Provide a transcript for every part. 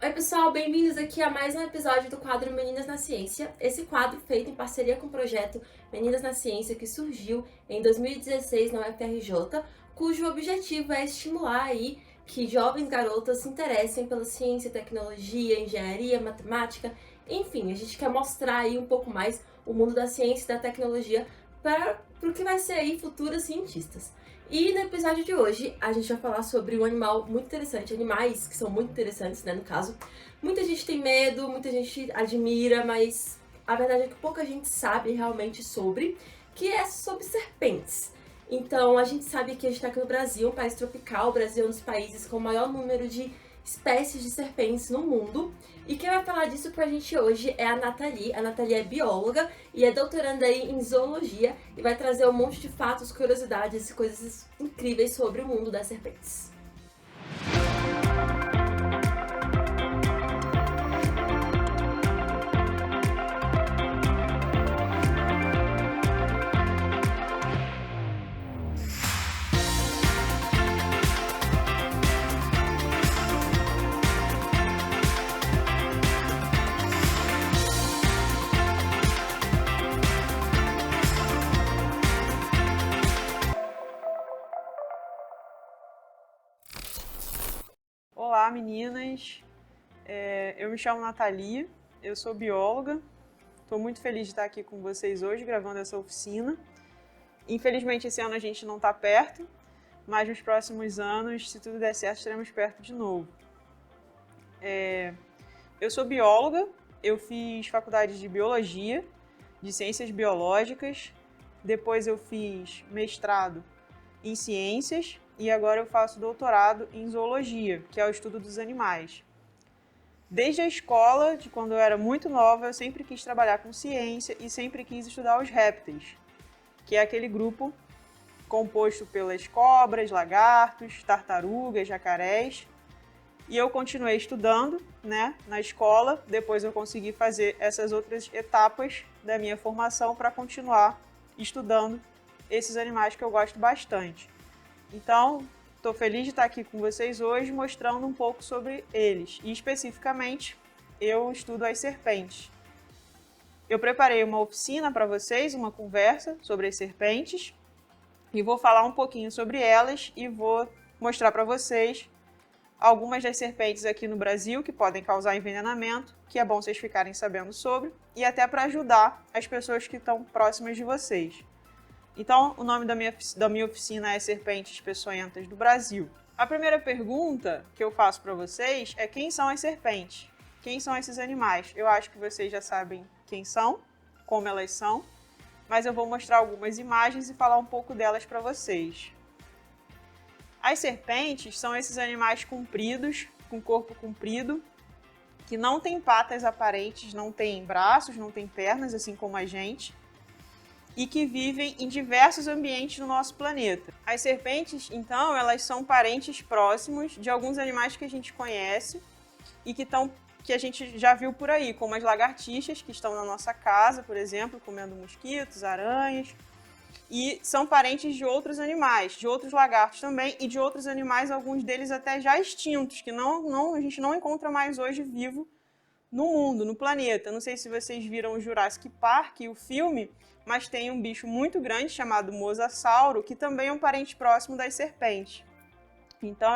Oi, pessoal, bem-vindos aqui a mais um episódio do quadro Meninas na Ciência. Esse quadro feito em parceria com o projeto Meninas na Ciência, que surgiu em 2016 na UFRJ, cujo objetivo é estimular aí que jovens garotas se interessem pela ciência, tecnologia, engenharia, matemática, enfim, a gente quer mostrar aí um pouco mais o mundo da ciência e da tecnologia para o que vai ser aí futuras cientistas. E no episódio de hoje, a gente vai falar sobre um animal muito interessante, animais que são muito interessantes, né, no caso. Muita gente tem medo, muita gente admira, mas a verdade é que pouca gente sabe realmente sobre, que é sobre serpentes. Então, a gente sabe que a gente está aqui no Brasil, um país tropical. O Brasil é um dos países com o maior número de espécies de serpentes no mundo. E quem vai falar disso pra gente hoje é a Nathalie. A Nathalie é bióloga e é doutoranda aí em zoologia e vai trazer um monte de fatos, curiosidades e coisas incríveis sobre o mundo das serpentes. Olá, meninas. Eu me chamo Nathalie, eu sou bióloga. Estou muito feliz de estar aqui com vocês hoje, gravando essa oficina. Infelizmente, esse ano a gente não está perto, mas nos próximos anos, se tudo der certo, estaremos perto de novo. Eu sou bióloga, eu fiz faculdade de biologia, de ciências biológicas, depois eu fiz mestrado em ciências e agora eu faço doutorado em zoologia, que é o estudo dos animais. Desde a escola, de quando eu era muito nova, eu sempre quis trabalhar com ciência e sempre quis estudar os répteis, que é aquele grupo composto pelas cobras, lagartos, tartarugas, jacarés. E eu continuei estudando, na escola. Depois eu consegui fazer essas outras etapas da minha formação para continuar estudando esses animais que eu gosto bastante. Então, estou feliz de estar aqui com vocês hoje mostrando um pouco sobre eles. E especificamente, eu estudo as serpentes. Eu preparei uma oficina para vocês, uma conversa sobre as serpentes. E vou falar um pouquinho sobre elas e vou mostrar para vocês algumas das serpentes aqui no Brasil que podem causar envenenamento, que é bom vocês ficarem sabendo sobre, e até para ajudar as pessoas que estão próximas de vocês. Então, o nome da minha oficina é Serpentes Peçonhentas do Brasil. A primeira pergunta que eu faço para vocês é: quem são as serpentes? Quem são esses animais? Eu acho que vocês já sabem quem são, como elas são, mas eu vou mostrar algumas imagens e falar um pouco delas para vocês. As serpentes são esses animais compridos, com corpo comprido, que não têm patas aparentes, não têm braços, não têm pernas, assim como a gente, e que vivem em diversos ambientes no nosso planeta. As serpentes, então, elas são parentes próximos de alguns animais que a gente conhece e que a gente já viu por aí, como as lagartixas, que estão na nossa casa, por exemplo, comendo mosquitos, aranhas, e são parentes de outros animais, de outros lagartos também, e de outros animais, alguns deles até já extintos, que a gente não encontra mais hoje vivo no mundo, no planeta. Não sei se vocês viram o Jurassic Park, o filme, mas tem um bicho muito grande chamado mosasauro, que também é um parente próximo das serpentes. Então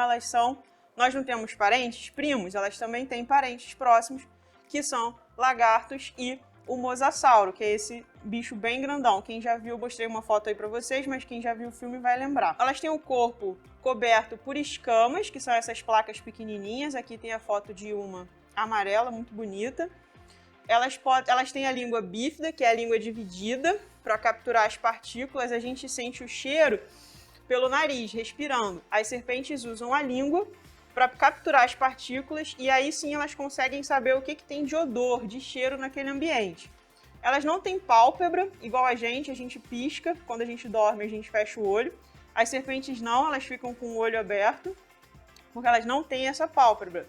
nós não temos parentes, primos, elas também têm parentes próximos, que são lagartos e o mosasauro, que é esse bicho bem grandão. Quem já viu, eu mostrei uma foto aí pra vocês, mas quem já viu o filme vai lembrar. Elas têm o corpo coberto por escamas, que são essas placas pequenininhas. Aqui tem a foto de uma amarela, muito bonita. Elas têm a língua bífida, que é a língua dividida, para capturar as partículas. A gente sente o cheiro pelo nariz, respirando. As serpentes usam a língua para capturar as partículas e aí sim elas conseguem saber o que tem de odor, de cheiro naquele ambiente. Elas não têm pálpebra, igual a gente pisca, quando a gente dorme a gente fecha o olho. As serpentes não, elas ficam com o olho aberto, porque elas não têm essa pálpebra,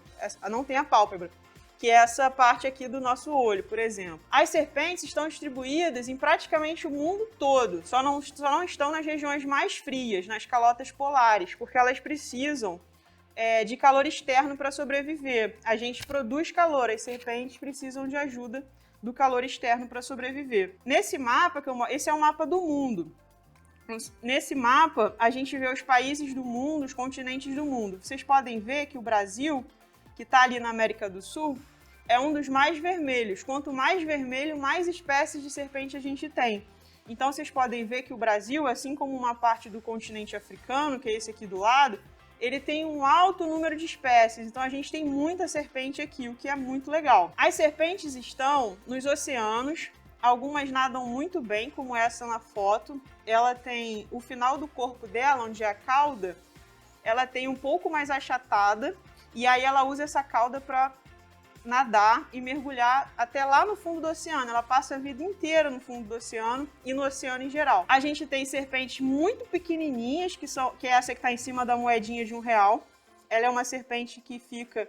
não tem a pálpebra, que é essa parte aqui do nosso olho, por exemplo. As serpentes estão distribuídas em praticamente o mundo todo, só não estão nas regiões mais frias, nas calotas polares, porque elas precisam de calor externo para sobreviver. A gente produz calor, as serpentes precisam de ajuda do calor externo para sobreviver. Nesse mapa, esse é o mapa do mundo. Nesse mapa, a gente vê os países do mundo, os continentes do mundo. Vocês podem ver que o Brasil, que está ali na América do Sul, é um dos mais vermelhos. Quanto mais vermelho, mais espécies de serpente a gente tem. Então, vocês podem ver que o Brasil, assim como uma parte do continente africano, que é esse aqui do lado, ele tem um alto número de espécies. Então, a gente tem muita serpente aqui, o que é muito legal. As serpentes estão nos oceanos. Algumas nadam muito bem, como essa na foto. Ela tem o final do corpo dela, onde é a cauda, ela tem um pouco mais achatada. E aí ela usa essa cauda para nadar e mergulhar até lá no fundo do oceano. Ela passa a vida inteira no fundo do oceano e no oceano em geral. A gente tem serpentes muito pequenininhas, que é essa que está em cima da moedinha de R$1. Ela é uma serpente que fica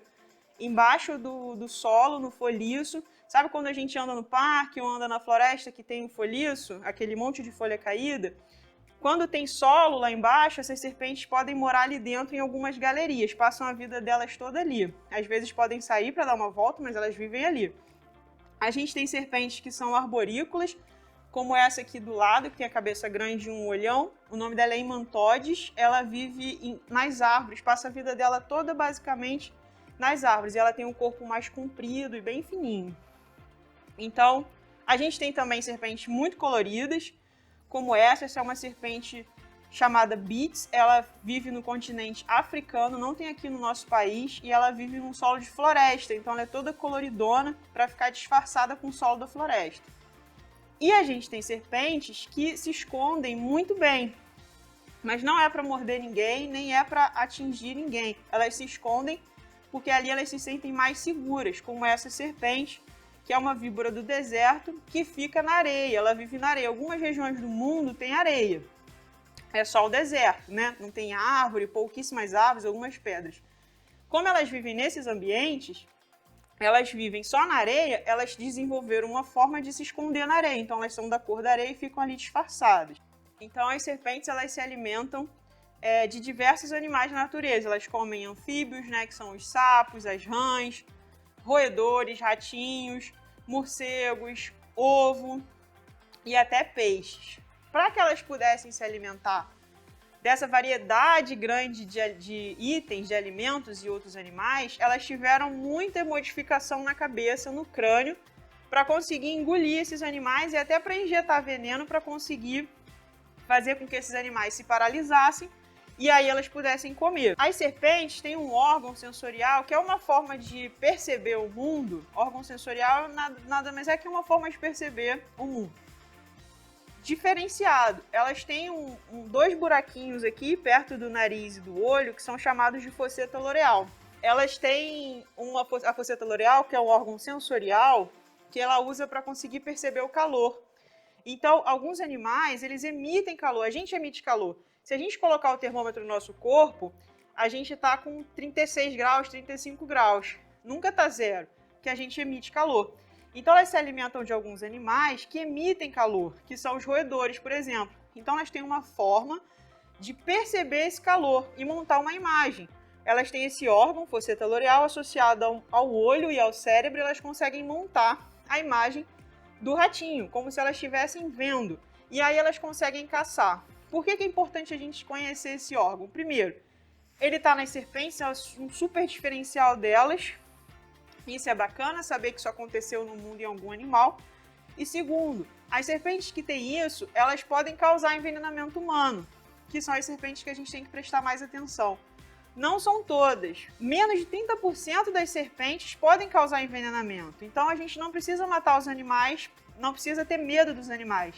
embaixo do solo, no folhiço. Sabe quando a gente anda no parque ou anda na floresta que tem um folhiço, aquele monte de folha caída? Quando tem solo lá embaixo, essas serpentes podem morar ali dentro em algumas galerias, passam a vida delas toda ali. Às vezes podem sair para dar uma volta, mas elas vivem ali. A gente tem serpentes que são arborícolas, como essa aqui do lado, que tem a cabeça grande e um olhão. O nome dela é Imantodes. Ela vive nas árvores, passa a vida dela toda basicamente nas árvores. E ela tem um corpo mais comprido e bem fininho. Então, a gente tem também serpentes muito coloridas, como essa é uma serpente chamada Bits. Ela vive no continente africano, não tem aqui no nosso país, e ela vive num solo de floresta, então ela é toda coloridona para ficar disfarçada com o solo da floresta. E a gente tem serpentes que se escondem muito bem, mas não é para morder ninguém, nem é para atingir ninguém. Elas se escondem porque ali elas se sentem mais seguras, como essa serpente, que é uma víbora do deserto, que fica na areia, ela vive na areia. Algumas regiões do mundo tem areia, é só o deserto, né? Não tem árvore, pouquíssimas árvores, algumas pedras. Como elas vivem nesses ambientes, elas vivem só na areia, elas desenvolveram uma forma de se esconder na areia, então elas são da cor da areia e ficam ali disfarçadas. Então as serpentes, elas se alimentam de diversos animais da natureza, elas comem anfíbios, né, que são os sapos, as rãs, roedores, ratinhos, morcegos, ovo e até peixes. Para que elas pudessem se alimentar dessa variedade grande de itens, de alimentos e outros animais, elas tiveram muita modificação na cabeça, no crânio, para conseguir engolir esses animais e até para injetar veneno para conseguir fazer com que esses animais se paralisassem e aí elas pudessem comer. As serpentes têm um órgão sensorial que é uma forma de perceber o mundo. Órgão sensorial nada mais é que uma forma de perceber o mundo. Diferenciado. Elas têm dois buraquinhos aqui perto do nariz e do olho que são chamados de fosseta loreal. Elas têm a fosseta loreal, que é um órgão sensorial, que ela usa para conseguir perceber o calor. Então, alguns animais, eles emitem calor. A gente emite calor. Se a gente colocar o termômetro no nosso corpo, a gente está com 36 graus, 35 graus. Nunca está zero, que a gente emite calor. Então, elas se alimentam de alguns animais que emitem calor, que são os roedores, por exemplo. Então, elas têm uma forma de perceber esse calor e montar uma imagem. Elas têm esse órgão, fosseta loreal, associado ao olho e ao cérebro, e elas conseguem montar a imagem do ratinho, como se elas estivessem vendo. E aí elas conseguem caçar. Por que é importante a gente conhecer esse órgão? Primeiro, ele está nas serpentes, é um super diferencial delas. Isso é bacana, saber que isso aconteceu no mundo em algum animal. E segundo, as serpentes que têm isso, elas podem causar envenenamento humano, que são as serpentes que a gente tem que prestar mais atenção. Não são todas. Menos de 30% das serpentes podem causar envenenamento. Então a gente não precisa matar os animais, não precisa ter medo dos animais.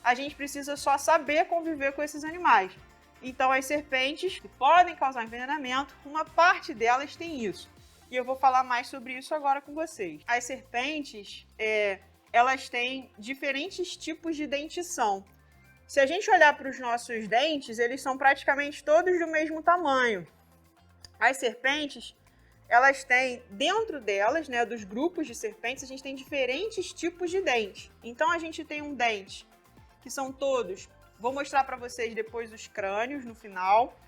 A gente precisa só saber conviver com esses animais. Então as serpentes que podem causar envenenamento, uma parte delas tem isso. E eu vou falar mais sobre isso agora com vocês. As serpentes, elas têm diferentes tipos de dentição. Se a gente olhar para os nossos dentes, eles são praticamente todos do mesmo tamanho. As serpentes, elas têm, dentro delas, né, dos grupos de serpentes, a gente tem diferentes tipos de dente. Então, a gente tem um dente, que são todos, vou mostrar para vocês depois os crânios no final.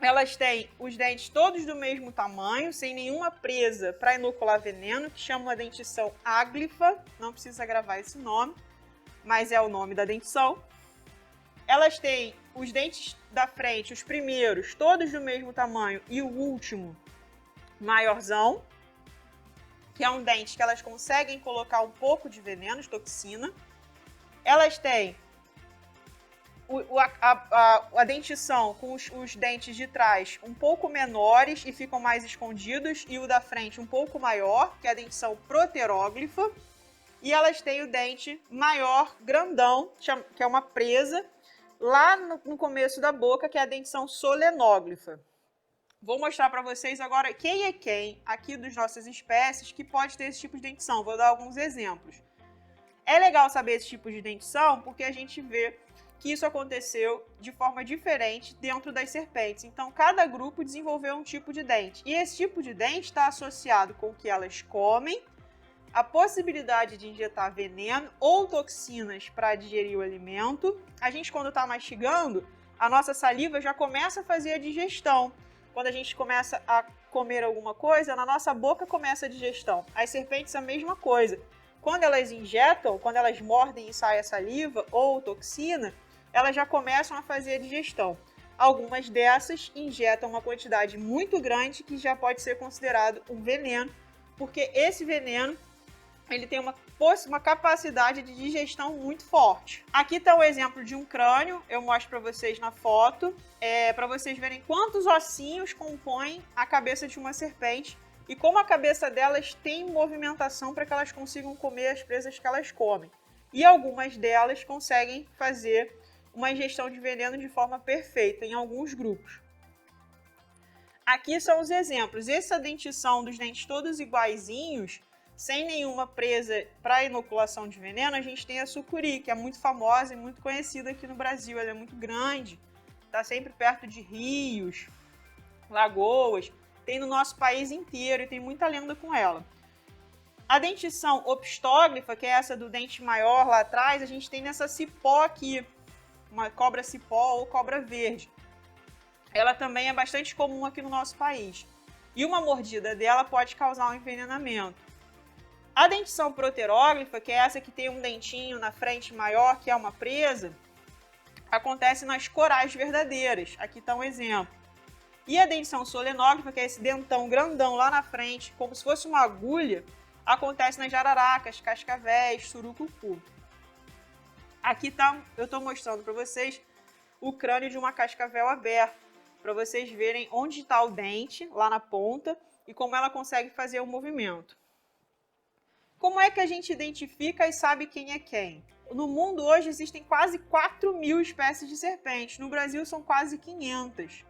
Elas têm os dentes todos do mesmo tamanho, sem nenhuma presa para inocular veneno, que chama uma dentição áglifa. Não precisa gravar esse nome, mas é o nome da dentição. Elas têm os dentes da frente, os primeiros, todos do mesmo tamanho, e o último, maiorzão, que é um dente que elas conseguem colocar um pouco de veneno, de toxina. Elas têm a dentição com os dentes de trás um pouco menores e ficam mais escondidos, e o da frente um pouco maior, que é a dentição proteróglifa. E elas têm o dente maior, grandão, que é uma presa, lá no começo da boca, que é a dentição solenóglifa. Vou mostrar para vocês agora quem é quem aqui das nossas espécies que pode ter esse tipo de dentição. Vou dar alguns exemplos. É legal saber esse tipo de dentição porque a gente vê que isso aconteceu de forma diferente dentro das serpentes. Então, cada grupo desenvolveu um tipo de dente. E esse tipo de dente está associado com o que elas comem, a possibilidade de injetar veneno ou toxinas para digerir o alimento. A gente, quando está mastigando, a nossa saliva já começa a fazer a digestão. Quando a gente começa a comer alguma coisa, na nossa boca começa a digestão. As serpentes, a mesma coisa. Quando elas injetam, quando elas mordem e sai a saliva ou toxina, elas já começam a fazer a digestão. Algumas dessas injetam uma quantidade muito grande que já pode ser considerado um veneno, porque esse veneno ele tem uma capacidade de digestão muito forte. Aqui está o exemplo de um crânio, eu mostro para vocês na foto, para vocês verem quantos ossinhos compõem a cabeça de uma serpente e como a cabeça delas tem movimentação para que elas consigam comer as presas que elas comem. E algumas delas conseguem fazer uma ingestão de veneno de forma perfeita em alguns grupos. Aqui são os exemplos. Essa dentição dos dentes todos iguaizinhos, sem nenhuma presa para inoculação de veneno, a gente tem a sucuri, que é muito famosa e muito conhecida aqui no Brasil. Ela é muito grande, está sempre perto de rios, lagoas, tem no nosso país inteiro e tem muita lenda com ela. A dentição opistóglifa, que é essa do dente maior lá atrás, a gente tem nessa cipó aqui, uma cobra cipó ou cobra verde. Ela também é bastante comum aqui no nosso país. E uma mordida dela pode causar um envenenamento. A dentição proteróglifa, que é essa que tem um dentinho na frente maior, que é uma presa, acontece nas corais verdadeiras. Aqui está um exemplo. E a dentição solenóglifa, que é esse dentão grandão lá na frente, como se fosse uma agulha, acontece nas jararacas, cascavéis, surucucu. Aqui eu estou mostrando para vocês o crânio de uma cascavel aberta, para vocês verem onde está o dente, lá na ponta, e como ela consegue fazer o movimento. Como é que a gente identifica e sabe quem é quem? No mundo hoje existem quase 4.000 espécies de serpentes, no Brasil são quase 500.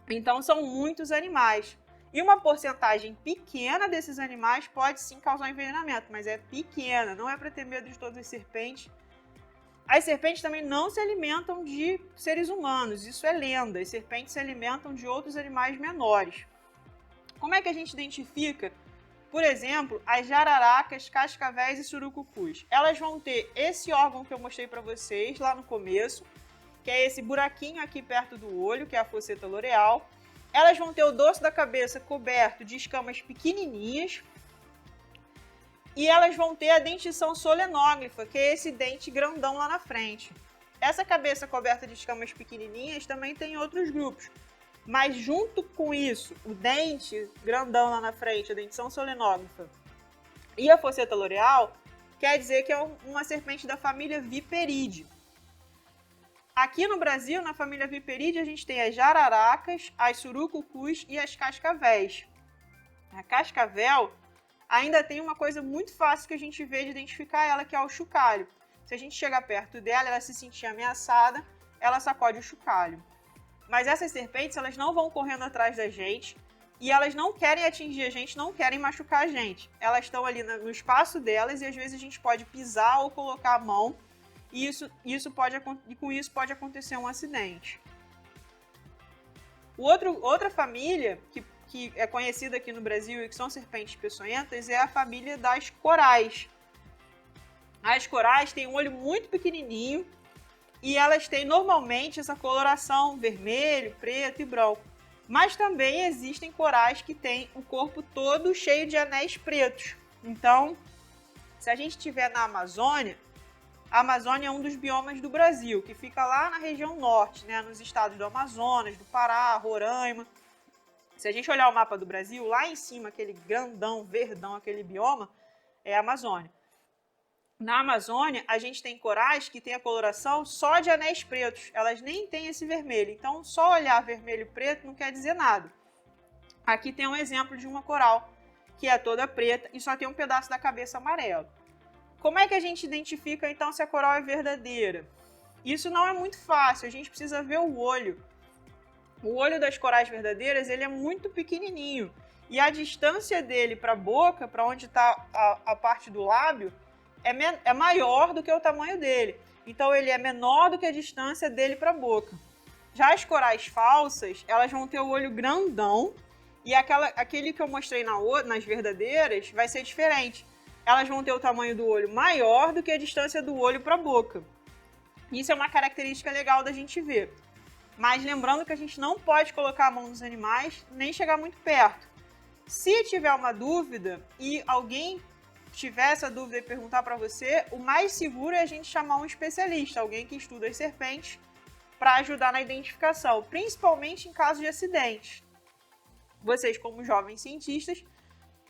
Então são muitos animais. E uma porcentagem pequena desses animais pode sim causar envenenamento, mas é pequena, não é para ter medo de todas as serpentes. As serpentes também não se alimentam de seres humanos, isso é lenda. As serpentes se alimentam de outros animais menores. Como é que a gente identifica, por exemplo, as jararacas, cascavéis e surucucus? Elas vão ter esse órgão que eu mostrei para vocês lá no começo, que é esse buraquinho aqui perto do olho, que é a fosseta loreal. Elas vão ter o dorso da cabeça coberto de escamas pequenininhas. E elas vão ter a dentição solenóglifa, que é esse dente grandão lá na frente. Essa cabeça coberta de escamas pequenininhas também tem outros grupos. Mas junto com isso, o dente grandão lá na frente, a dentição solenóglifa e a fosseta loreal, quer dizer que é uma serpente da família Viperidae. Aqui no Brasil, na família Viperidae, a gente tem as jararacas, as surucucus e as cascavéis. A cascavel ainda tem uma coisa muito fácil que a gente vê de identificar ela, que é o chocalho. Se a gente chegar perto dela, ela se sentir ameaçada, ela sacode o chocalho. Mas essas serpentes, elas não vão correndo atrás da gente e elas não querem atingir a gente, não querem machucar a gente. Elas estão ali no espaço delas e às vezes a gente pode pisar ou colocar a mão e com isso pode acontecer um acidente. Outra família que é conhecida aqui no Brasil e que são serpentes peçonhentas é a família das corais. As corais têm um olho muito pequenininho, e elas têm normalmente essa coloração vermelho, preto e branco. Mas também existem corais que têm o corpo todo cheio de anéis pretos. Então, se a gente estiver na Amazônia, a Amazônia é um dos biomas do Brasil, que fica lá na região norte, né, nos estados do Amazonas, do Pará, Roraima. Se a gente olhar o mapa do Brasil, lá em cima, aquele grandão, verdão, aquele bioma, é a Amazônia. Na Amazônia, a gente tem corais que têm a coloração só de anéis pretos. Elas nem têm esse vermelho. Então, só olhar vermelho e preto não quer dizer nada. Aqui tem um exemplo de uma coral que é toda preta e só tem um pedaço da cabeça amarelo. Como é que a gente identifica, então, se a coral é verdadeira? Isso não é muito fácil. A gente precisa ver o olho. O olho das corais verdadeiras, ele é muito pequenininho. E a distância dele para a boca, para onde está a parte do lábio, é maior do que o tamanho dele. Então, ele é menor do que a distância dele para a boca. Já as corais falsas, elas vão ter o olho grandão e aquele que eu mostrei nas verdadeiras vai ser diferente. Elas vão ter o tamanho do olho maior do que a distância do olho para a boca. Isso é uma característica legal da gente ver. Mas lembrando que a gente não pode colocar a mão nos animais nem chegar muito perto. Se tiver uma dúvida e alguém tiver essa dúvida e perguntar para você, o mais seguro é a gente chamar um especialista, alguém que estuda as serpentes, para ajudar na identificação, principalmente em caso de acidentes. Vocês, como jovens cientistas,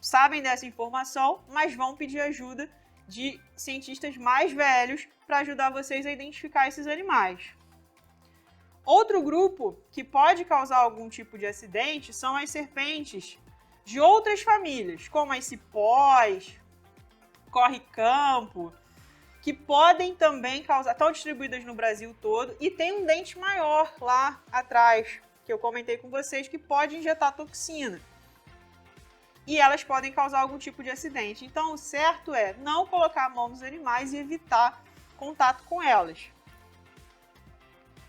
sabem dessa informação, mas vão pedir ajuda de cientistas mais velhos para ajudar vocês a identificar esses animais. Outro grupo que pode causar algum tipo de acidente são as serpentes de outras famílias, como as cipós, corre-campo, que podem também causar, estão distribuídas no Brasil todo, e tem um dente maior lá atrás, que eu comentei com vocês, que pode injetar toxina. E elas podem causar algum tipo de acidente. Então, o certo é não colocar a mão nos animais e evitar contato com elas.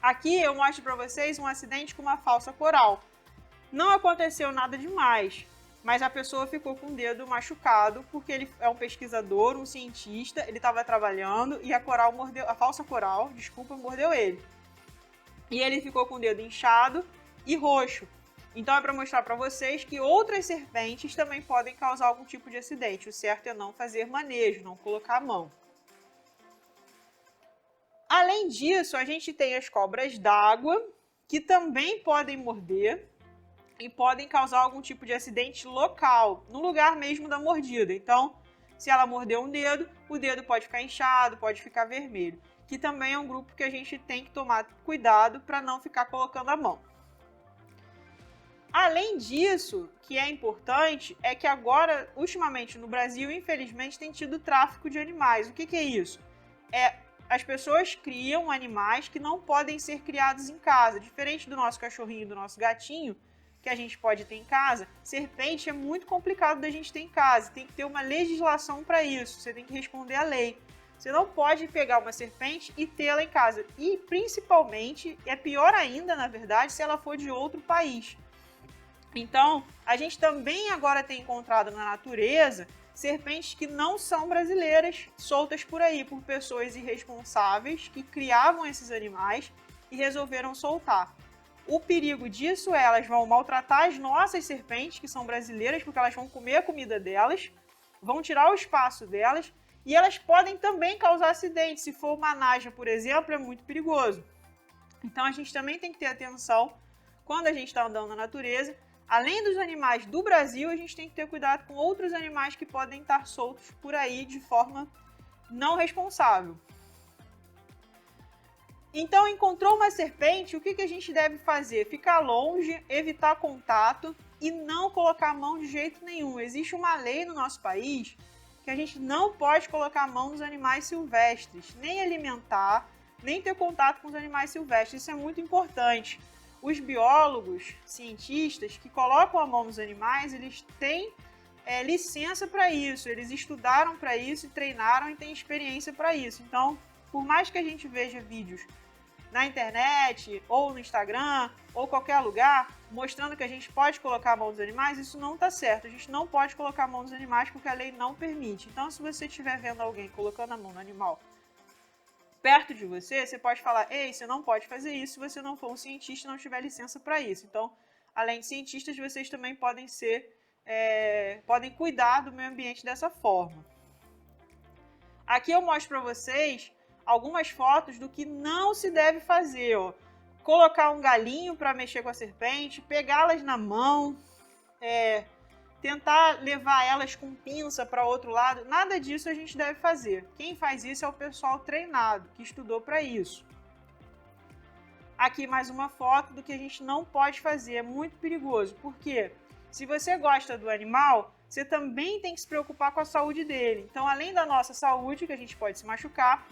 Aqui eu mostro para vocês um acidente com uma falsa coral. Não aconteceu nada demais, mas a pessoa ficou com o dedo machucado porque ele é um pesquisador, um cientista, ele estava trabalhando e a falsa coral, mordeu ele. E ele ficou com o dedo inchado e roxo. Então é para mostrar para vocês que outras serpentes também podem causar algum tipo de acidente. O certo é não fazer manejo, não colocar a mão. Além disso, a gente tem as cobras d'água, que também podem morder e podem causar algum tipo de acidente local, no lugar mesmo da mordida. Então, se ela morder um dedo, o dedo pode ficar inchado, pode ficar vermelho. Que também é um grupo que a gente tem que tomar cuidado para não ficar colocando a mão. Além disso, que é importante, é que agora, ultimamente no Brasil, infelizmente, tem tido tráfico de animais. O que é isso? As pessoas criam animais que não podem ser criados em casa. Diferente do nosso cachorrinho e do nosso gatinho, que a gente pode ter em casa, serpente é muito complicado da gente ter em casa. Tem que ter uma legislação para isso. Você tem que responder à lei. Você não pode pegar uma serpente e tê-la em casa. E, principalmente, é pior ainda, na verdade, se ela for de outro país. Então, a gente também agora tem encontrado na natureza serpentes que não são brasileiras, soltas por aí por pessoas irresponsáveis que criavam esses animais e resolveram soltar. O perigo disso é elas vão maltratar as nossas serpentes, que são brasileiras, porque elas vão comer a comida delas, vão tirar o espaço delas e elas podem também causar acidentes. Se for uma naja, por exemplo, é muito perigoso. Então, a gente também tem que ter atenção quando a gente está andando na natureza. Além dos animais do Brasil, a gente tem que ter cuidado com outros animais que podem estar soltos por aí de forma não responsável. Então, encontrou uma serpente, o que a gente deve fazer? Ficar longe, evitar contato e não colocar a mão de jeito nenhum. Existe uma lei no nosso país que a gente não pode colocar a mão nos animais silvestres, nem alimentar, nem ter contato com os animais silvestres. Isso é muito importante. Os biólogos, cientistas que colocam a mão nos animais, eles têm licença para isso, eles estudaram para isso, treinaram e têm experiência para isso. Então, por mais que a gente veja vídeos na internet, ou no Instagram, ou qualquer lugar, mostrando que a gente pode colocar a mão nos animais, isso não está certo. A gente não pode colocar a mão nos animais porque a lei não permite. Então, se você estiver vendo alguém colocando a mão no animal perto de você, você pode falar, ei, você não pode fazer isso se você não for um cientista e não tiver licença para isso. Então, além de cientistas, vocês também podem podem cuidar do meio ambiente dessa forma. Aqui eu mostro para vocês algumas fotos do que não se deve fazer, ó. Colocar um galinho para mexer com a serpente, pegá-las na mão, tentar levar elas com pinça para outro lado, nada disso a gente deve fazer. Quem faz isso é o pessoal treinado, que estudou para isso. Aqui mais uma foto do que a gente não pode fazer, é muito perigoso. Por quê? Se você gosta do animal, você também tem que se preocupar com a saúde dele. Então, além da nossa saúde, que a gente pode se machucar,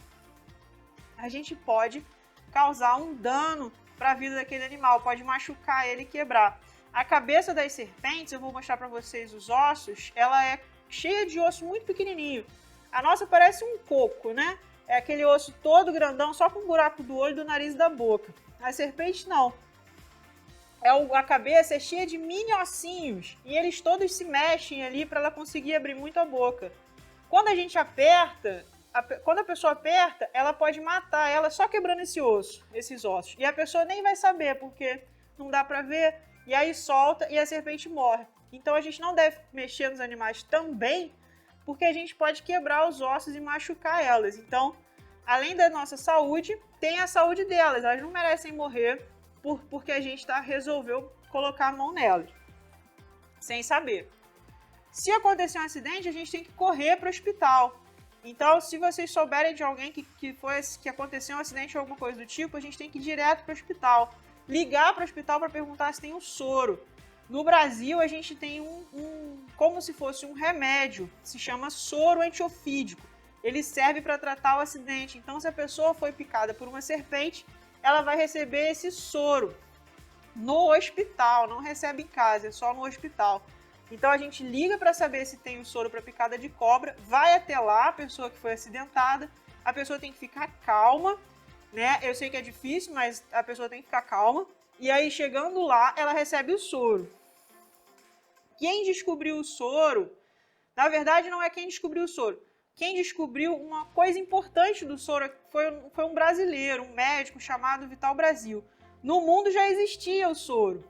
a gente pode causar um dano para a vida daquele animal, pode machucar ele e quebrar. A cabeça das serpentes, eu vou mostrar para vocês os ossos, ela é cheia de osso muito pequenininho. A nossa parece um coco, né? É aquele osso todo grandão, só com um buraco do olho, do nariz e da boca. A serpente não. A cabeça é cheia de mini ossinhos e eles todos se mexem ali para ela conseguir abrir muito a boca. Quando a gente aperta, quando a pessoa aperta, ela pode matar ela só quebrando esses ossos. E a pessoa nem vai saber, porque não dá para ver. E aí solta e a serpente morre. Então a gente não deve mexer nos animais também, porque a gente pode quebrar os ossos e machucar elas. Então, além da nossa saúde, tem a saúde delas. Elas não merecem morrer porque a gente resolveu colocar a mão nelas, sem saber. Se acontecer um acidente, a gente tem que correr para o hospital. Então, se vocês souberem de alguém que aconteceu um acidente ou alguma coisa do tipo, a gente tem que ir direto para o hospital. Ligar para o hospital para perguntar se tem um soro. No Brasil, a gente tem como se fosse um remédio, se chama soro antiofídico. Ele serve para tratar o acidente. Então, se a pessoa foi picada por uma serpente, ela vai receber esse soro no hospital, não recebe em casa, é só no hospital. Então, a gente liga para saber se tem o soro para picada de cobra, vai até lá, a pessoa que foi acidentada, a pessoa tem que ficar calma, né? Eu sei que é difícil, mas a pessoa tem que ficar calma. E aí, chegando lá, ela recebe o soro. Quem descobriu o soro, na verdade, não é quem descobriu o soro. Quem descobriu uma coisa importante do soro foi um brasileiro, um médico chamado Vital Brasil. No mundo já existia o soro.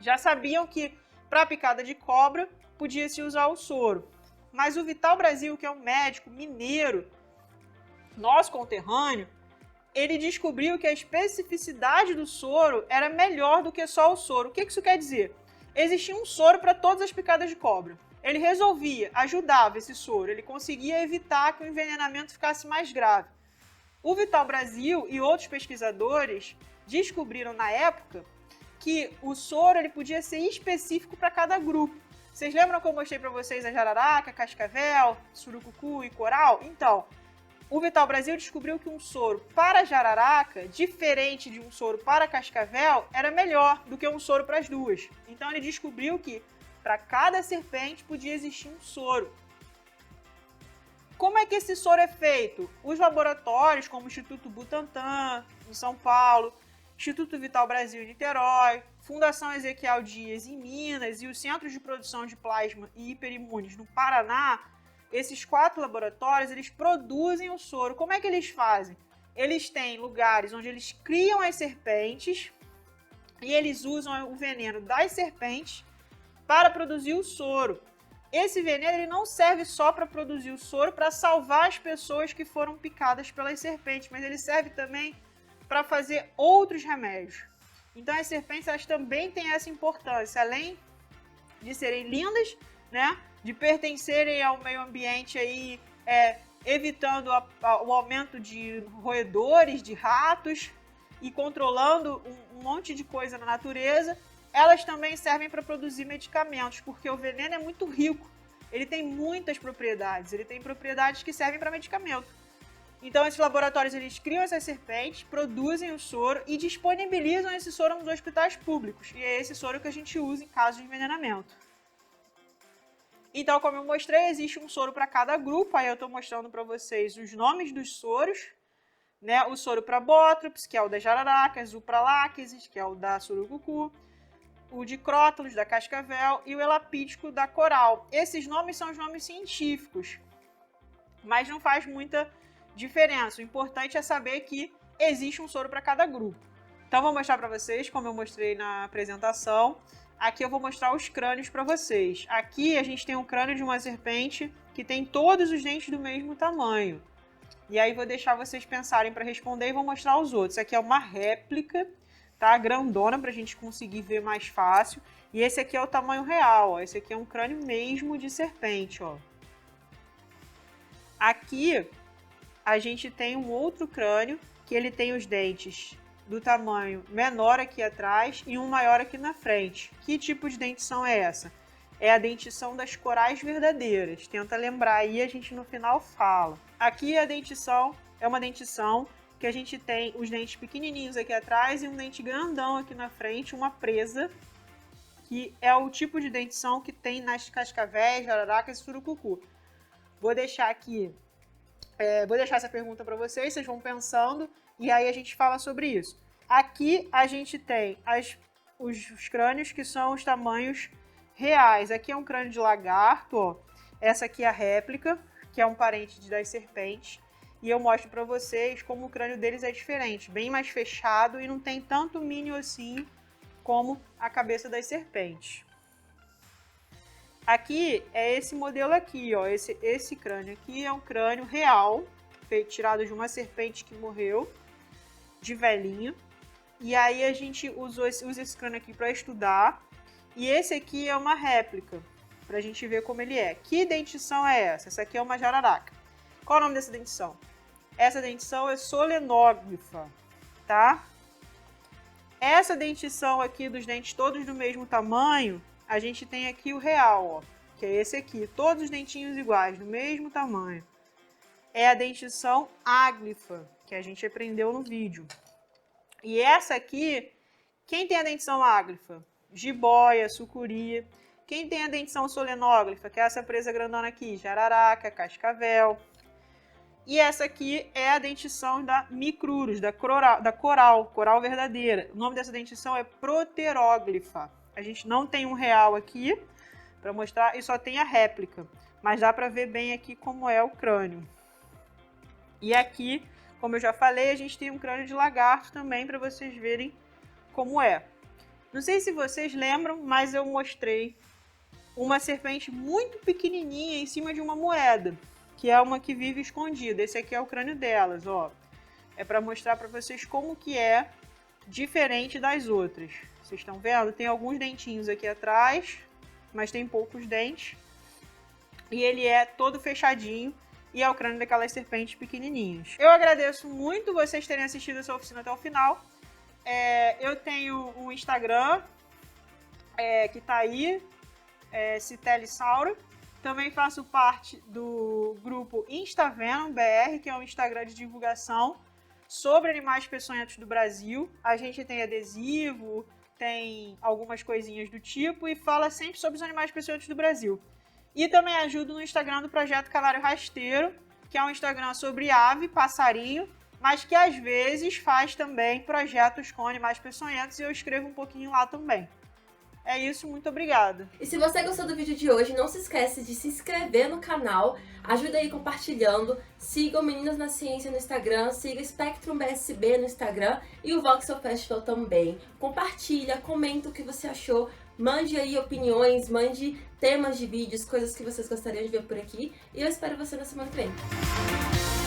Já sabiam que para picada de cobra podia-se usar o soro. Mas o Vital Brasil, que é um médico mineiro, nosso conterrâneo, ele descobriu que a especificidade do soro era melhor do que só o soro. O que isso quer dizer? Existia um soro para todas as picadas de cobra. Ele ajudava esse soro, ele conseguia evitar que o envenenamento ficasse mais grave. O Vital Brasil e outros pesquisadores descobriram na época que o soro ele podia ser específico para cada grupo. Vocês lembram que eu mostrei para vocês a jararaca, cascavel, surucucu e coral? Então, o Vital Brasil descobriu que um soro para jararaca, diferente de um soro para cascavel, era melhor do que um soro para as duas. Então ele descobriu que para cada serpente podia existir um soro. Como é que esse soro é feito? Os laboratórios, como o Instituto Butantan, em São Paulo, Instituto Vital Brasil em Niterói, Fundação Ezequiel Dias em Minas e os Centros de Produção de Plasma e Hiperimunes no Paraná, esses 4 laboratórios, eles produzem o soro. Como é que eles fazem? Eles têm lugares onde eles criam as serpentes e eles usam o veneno das serpentes para produzir o soro. Esse veneno ele não serve só para produzir o soro, para salvar as pessoas que foram picadas pelas serpentes, mas ele serve também para fazer outros remédios. Então as serpentes elas também têm essa importância, além de serem lindas, né, de pertencerem ao meio ambiente aí, evitando o aumento de roedores, de ratos e controlando um monte de coisa na natureza, elas também servem para produzir medicamentos, porque o veneno é muito rico, ele tem muitas propriedades, ele tem propriedades que servem para medicamento. Então esses laboratórios eles criam essas serpentes, produzem o soro e disponibilizam esse soro nos hospitais públicos, e é esse soro que a gente usa em caso de envenenamento. Então, como eu mostrei, existe um soro para cada grupo. Aí eu estou mostrando para vocês os nomes dos soros, né? O soro para bótrops, que é o das jararacas, o para láqueses, que é o da surucucu, o de crótalos, da cascavel, e o elapídico, da coral. Esses nomes são os nomes científicos, mas não faz muita diferença. O importante é saber que existe um soro para cada grupo. Então, vou mostrar para vocês, como eu mostrei na apresentação. Aqui eu vou mostrar os crânios para vocês. Aqui a gente tem um crânio de uma serpente que tem todos os dentes do mesmo tamanho. E aí vou deixar vocês pensarem para responder e vou mostrar os outros. Esse aqui é uma réplica, tá? Grandona, para a gente conseguir ver mais fácil. E esse aqui é o tamanho real, ó. Esse aqui é um crânio mesmo de serpente, ó. Aqui a gente tem um outro crânio que ele tem os dentes do tamanho menor aqui atrás e um maior aqui na frente. Que tipo de dentição é essa? É a dentição das corais verdadeiras. Tenta lembrar aí, a gente no final fala. Aqui a dentição é uma dentição que a gente tem os dentes pequenininhos aqui atrás e um dente grandão aqui na frente, uma presa, que é o tipo de dentição que tem nas cascavéis, jararacas e surucucu. Vou deixar aqui, vou deixar essa pergunta para vocês vão pensando e aí a gente fala sobre isso. Aqui a gente tem os crânios que são os tamanhos reais. Aqui é um crânio de lagarto, ó. Essa aqui é a réplica, que é um parente das serpentes. E eu mostro para vocês como o crânio deles é diferente, bem mais fechado e não tem tanto mínimo assim como a cabeça das serpentes. Aqui é esse modelo aqui, ó. Esse crânio aqui é um crânio real, tirado de uma serpente que morreu, de velhinho. E aí a gente usa esse crânio aqui para estudar. E esse aqui é uma réplica, para a gente ver como ele é. Que dentição é essa? Essa aqui é uma jararaca. Qual é o nome dessa dentição? Essa dentição é solenógrafa, tá? Essa dentição aqui dos dentes todos do mesmo tamanho, a gente tem aqui o real, ó, que é esse aqui. Todos os dentinhos iguais, do mesmo tamanho. É a dentição áglifa, que a gente aprendeu no vídeo. E essa aqui, quem tem a dentição áglifa? Jiboia, sucuri. Quem tem a dentição solenógrafa, que é essa presa grandona aqui? Jararaca, cascavel. E essa aqui é a dentição da micrurus, da coral verdadeira. O nome dessa dentição é proteróglifa. A gente não tem um real aqui para mostrar e só tem a réplica. Mas dá para ver bem aqui como é o crânio. E aqui, como eu já falei, a gente tem um crânio de lagarto também para vocês verem como é. Não sei se vocês lembram, mas eu mostrei uma serpente muito pequenininha em cima de uma moeda, que é uma que vive escondida. Esse aqui é o crânio delas, ó. É para mostrar para vocês como que é diferente das outras. Vocês estão vendo? Tem alguns dentinhos aqui atrás, mas tem poucos dentes. E ele é todo fechadinho e é o crânio daquelas serpentes pequenininhas. Eu agradeço muito vocês terem assistido essa oficina até o final. Eu tenho um Instagram que tá aí, Citellisauro. Também faço parte do grupo InstaVenom BR, que é um Instagram de divulgação sobre animais peçonhentos do Brasil. A gente tem adesivo, tem algumas coisinhas do tipo e fala sempre sobre os animais peçonhentos do Brasil. E também ajudo no Instagram do Projeto Canário Rasteiro, que é um Instagram sobre ave, passarinho, mas que às vezes faz também projetos com animais peçonhentos e eu escrevo um pouquinho lá também. É isso, muito obrigada. E se você gostou do vídeo de hoje, não se esquece de se inscrever no canal, ajuda aí compartilhando, siga o Meninas na Ciência no Instagram, siga Spectrum BSB no Instagram e o Voxel Festival também. Compartilha, comenta o que você achou, mande aí opiniões, mande temas de vídeos, coisas que vocês gostariam de ver por aqui e eu espero você na semana que vem.